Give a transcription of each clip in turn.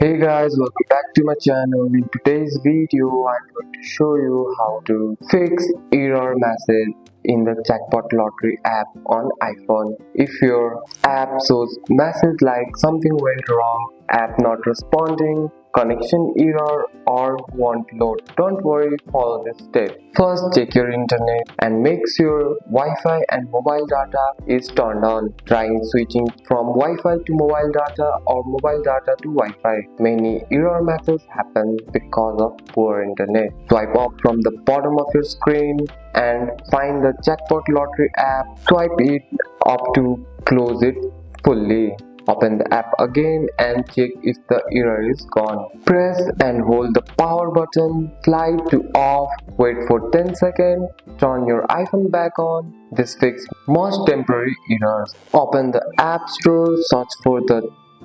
Hey guys, welcome back to my channel. In today's video, I'm going to show you how to fix error message in the Jackpot Lottery app on iPhone. If your app shows message like something went wrong, app not responding, connection error or won't load, don't worry, follow this step. First, check your internet and make sure Wi-Fi and mobile data is turned on. Try switching from Wi-Fi to mobile data or mobile data to Wi-Fi. Many error messages happen because of poor internet. Swipe up from the bottom of your screen and find the Jackpot Lottery app. Swipe it up to close it fully. Open the app again and check if the error is gone. Press and hold the power button, slide to off, wait for 10 seconds, turn your iPhone back on. This fixes most temporary errors. Open the App Store, search for the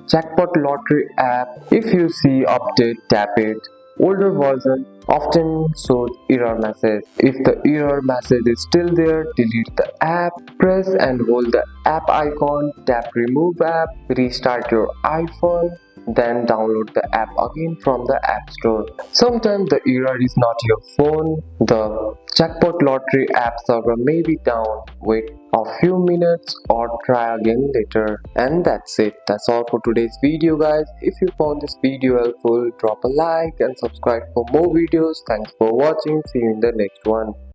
Jackpot Lottery app. If you see update, tap it. Older version often shows error message. If the error message is still there, delete the app. Press and hold the app icon, tap remove app, restart your iPhone, then download the app again from the App Store. Sometimes the error is not your phone. The Jackpot Lottery app server may be down. Wait a few minutes or try again later. And that's it. That's all for today's video, guys. If you found this video helpful, drop a like and subscribe for more videos. Thanks for watching. See you in the next one.